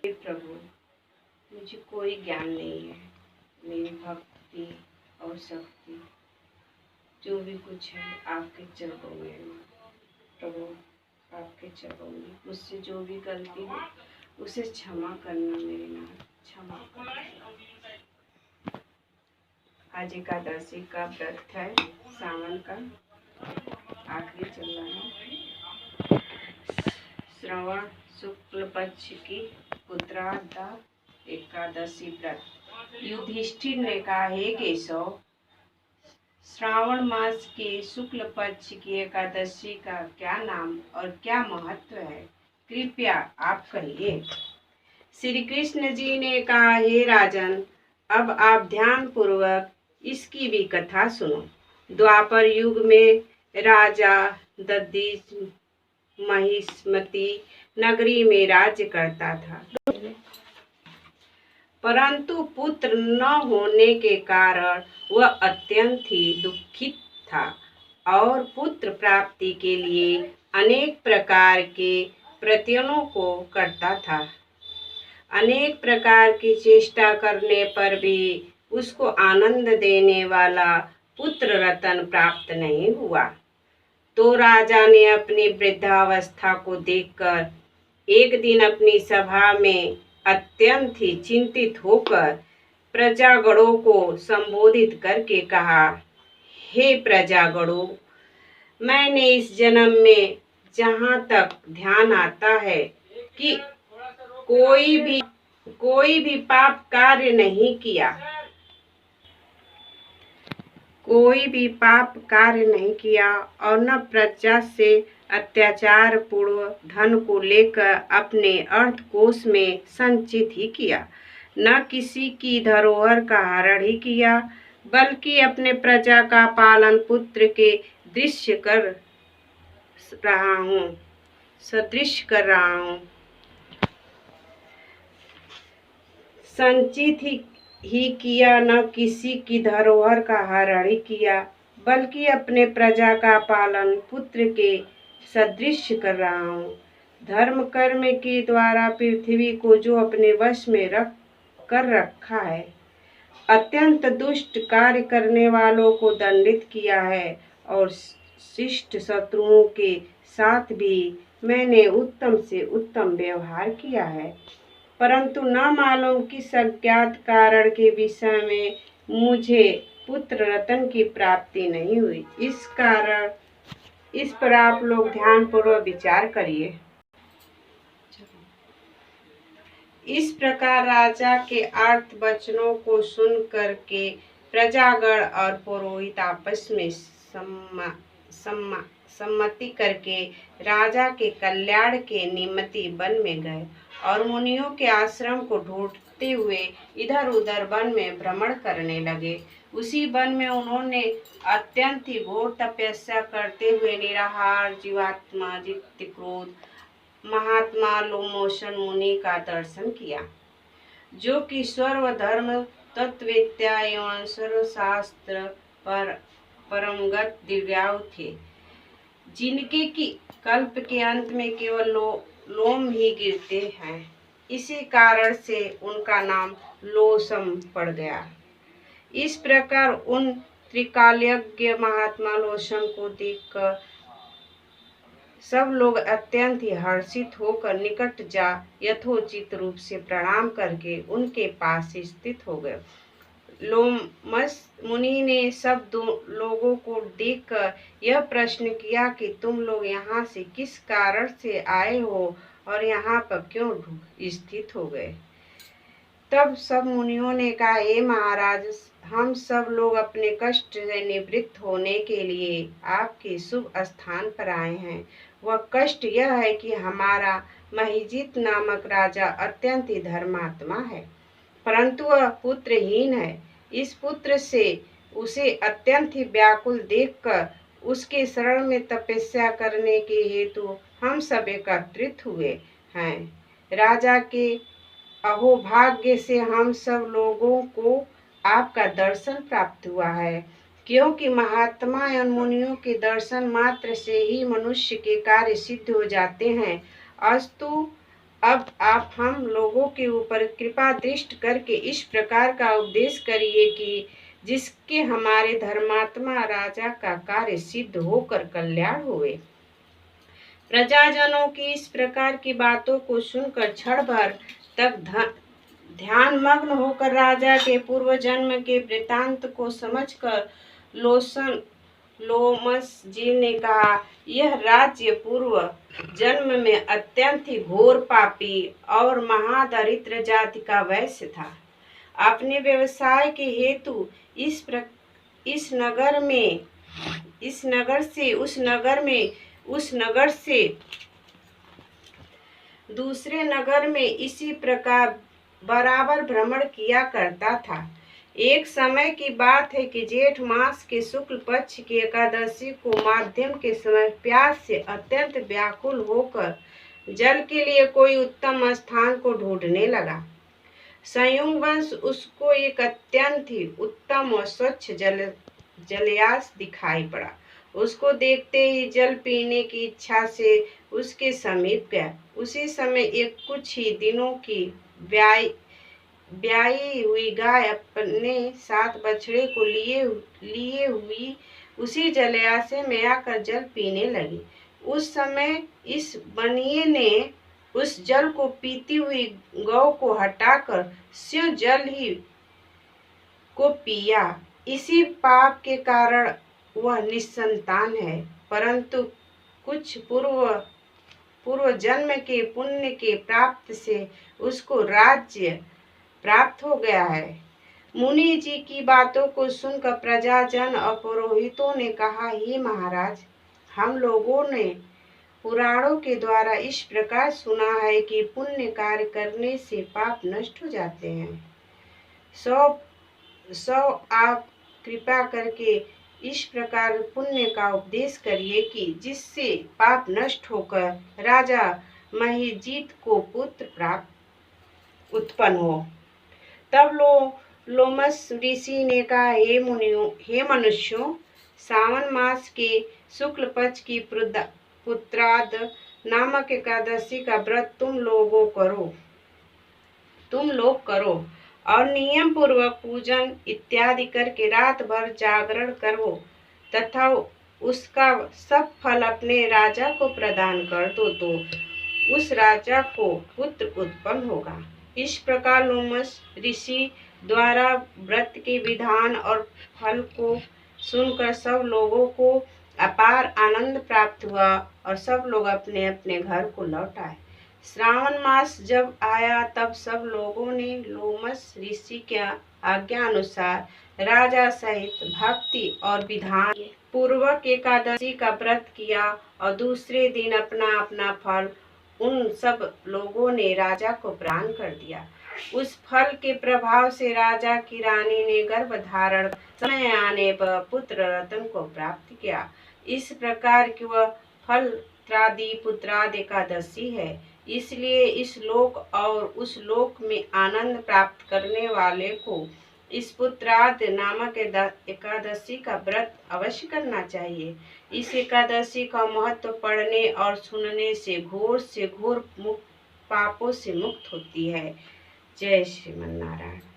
हे प्रभु, मुझे कोई ज्ञान नहीं है। मेरी भक्ति और शक्ति जो भी कुछ है आपके चरणों में है। प्रभु, आपके चरणों में मुझसे जो भी गलती हो उसे क्षमा करना मेरे नाथ, क्षमा करना। आज एकादशी का व्रत है, सावन का आखिरी चल रहा है। श्रवण शुक्ल पक्ष की उत्तरार्ध एकादशी व्रत। युधिष्ठिर ने कहा, हे केशव, श्रावण मास के शुक्ल पक्ष की एकादशी का क्या नाम और क्या महत्व है, कृपया आप कहिए। श्री कृष्ण जी ने कहा, हे राजन, अब आप ध्यान पूर्वक इसकी भी कथा सुनो। द्वापर युग में राजा दधीच महिष्मती नगरी में राज्य करता था, परंतु पुत्र न होने के कारण वह अत्यंत ही दुखित था और पुत्र प्राप्ति के लिए अनेक प्रकार के प्रयत्नों को करता था। अनेक प्रकार की चेष्टा करने पर भी उसको आनंद देने वाला पुत्र रत्न प्राप्त नहीं हुआ। तो राजा ने अपनी वृद्धावस्था को देखकर एक दिन अपनी सभा में अत्यंत ही चिंतित होकर प्रजागणों को संबोधित करके कहा, हे प्रजागणों, मैंने इस जन्म में जहाँ तक ध्यान आता है कि कोई भी पाप कार्य नहीं किया, और न प्रजा से अत्याचार पूर्व धन को लेकर अपने अर्थकोश में संचित ही किया, न किसी की धरोहर का हरण ही किया, बल्कि अपने प्रजा का पालन पुत्र के सदृश कर रहा हूँ। संचित ही किया, न किसी की धरोहर का हरण ही किया, बल्कि अपने प्रजा का पालन पुत्र के सदृश कर रहा हूँ। धर्म कर्म के द्वारा पृथ्वी को जो अपने वश में रखा है, अत्यंत दुष्ट कार्य करने वालों को दंडित किया है, और शिष्ट शत्रुओं के साथ भी मैंने उत्तम से उत्तम व्यवहार किया है, परंतु न मालूम किस अज्ञात कारण के विषय में मुझे पुत्र रत्न की प्राप्ति नहीं हुई। इस पर आप लोग ध्यान पूर्वक विचार करिए। इस प्रकार राजा के अर्थ वचनों को सुन करके प्रजागण और पुरोहित आपस में सम्मति करके राजा के कल्याण के निमित्त वन में गए और मुनियों के आश्रम को ढूंढते हुए इधर उधर वन में भ्रमण करने लगे। उसी वन में उन्होंने अत्यंत ही घोर तपस्या करते हुए निराहार जीवात्मा जित्य क्रोध महात्मा लोमोशन मुनि का दर्शन किया, जो कि सर्व धर्म तत्ववेत्ता एवं सर्वशास्त्र पर परमगत दिव्याव थे, जिनके की कल्प के अंत में केवल लोम ही गिरते हैं। इसी कारण से उनका नाम लोसम पड़ गया। इस प्रकार उन त्रिकालज्ञ महात्मा लोसम को देखकर सब लोग अत्यंत ही हर्षित होकर निकट जा यथोचित रूप से प्रणाम करके उनके पास स्थित हो गए। लोमस मुनि ने सब लोगों को देखकर यह प्रश्न किया कि तुम लोग यहाँ से किस कारण से आए हो और यहाँ पर क्यों स्थित हो गए। तब सब मुनियों ने कहा, हे महाराज, हम सब लोग अपने कष्ट से निवृत्त होने के लिए आपके शुभ स्थान पर आए हैं। वह कष्ट यह है कि हमारा महिजित नामक राजा अत्यंत ही धर्मात्मा है, परंतु वह पुत्रहीन है। इस पुत्र से उसे अत्यंत ही व्याकुल देखकर उसके शरण में तपस्या करने के हेतु हम सब एकत्रित हुए हैं। राजा के अहोभाग्य से हम सब लोगों को आपका दर्शन प्राप्त हुआ है, क्योंकि महात्मा एवं मुनियों के दर्शन मात्र से ही मनुष्य के कार्य सिद्ध हो जाते हैं। अस्तु, अब आप हम लोगों के ऊपर कृपा दृष्टि करके इस प्रकार का उपदेश करिए कि जिसके हमारे धर्मात्मा राजा का कार्य सिद्ध होकर कल्याण हुए। प्रजाजनों की इस प्रकार की बातों को सुनकर क्षण भर तक ध्यान मग्न होकर राजा के पूर्व जन्म के वृतांत को समझकर लोमस जी ने कहा, यह राज्य पूर्व जन्म में अत्यंत ही घोर पापी और महादरिद्र जाति का वैश्य था। अपने व्यवसाय के हेतु उस नगर से दूसरे नगर में इसी प्रकार बराबर भ्रमण किया करता था। एक समय की बात है कि जेठ मास के शुक्ल पक्ष की एकादशी को माध्यम के समय प्यास से अत्यंत व्याकुल होकर जल के लिए कोई उत्तम स्थान को ढूंढने लगा। संयोगवश उसको एक अत्यंत ही उत्तम और स्वच्छ जलयास दिखाई पड़ा। उसको देखते ही जल पीने की इच्छा से उसके समीप गया। उसी समय एक कुछ ही दिनों की ब्याई हुई गाय अपने साथ बछड़े को लिए हुई उसी जलाशय में आकर जल पीने लगी। उस समय इस बनिए ने उस जल को पीती हुई गौ को हटाकर स्वयं जल ही को पिया। इसी पाप के कारण वह निसंतान है, परंतु कुछ पूर्व जन्म के पुण्य के प्राप्त से उसको राज्य प्राप्त हो गया है। मुनि जी की बातों को सुनकर प्रजाजन और पुरोहितों ने कहा, हे महाराज, हम लोगों ने पुराणों के द्वारा इस प्रकार सुना है कि पुण्य कार्य करने से पाप नष्ट हो जाते हैं। सो आप कृपा करके इस प्रकार पुण्य का उपदेश करिए कि जिससे पाप नष्ट होकर राजा महिजीत को पुत्र प्राप्त उत्पन्न हो। तब लोमस ऋषि ने कहा, हे मनुष्यों, सावन मास के शुक्ल पक्ष की पुत्राद नामक एकादशी का व्रत तुम लोग करो और नियम पूर्वक पूजन इत्यादि करके रात भर जागरण करो तथा उसका सब फल अपने राजा को प्रदान कर दो, तो उस राजा को पुत्र उत्पन्न होगा। इस प्रकार लोमस ऋषि द्वारा व्रत के विधान और फल को सुनकर सब लोगों को अपार आनंद प्राप्त हुआ और सब लोग अपने अपने घर को लौट आए। श्रावण मास जब आया तब सब लोगों ने लोमस ऋषि के आज्ञा अनुसार राजा सहित भक्ति और विधान पूर्वक एकादशी का व्रत किया और दूसरे दिन अपना अपना फल उन सब लोगों ने राजा को प्रदान कर दिया। उस फल के प्रभाव से राजा की रानी ने गर्भ धारण समय आने पर पुत्र रत्न को प्राप्त किया। इस प्रकार की वह फलत्रादि पुत्राद एकादशी है। इसलिए इस लोक और उस लोक में आनंद प्राप्त करने वाले को इस पुत्राद नामक एकादशी का व्रत अवश्य करना चाहिए। इस एकादशी का महत्व पढ़ने और सुनने से घोर पापों से मुक्त होती है। जय श्रीमन नारायण।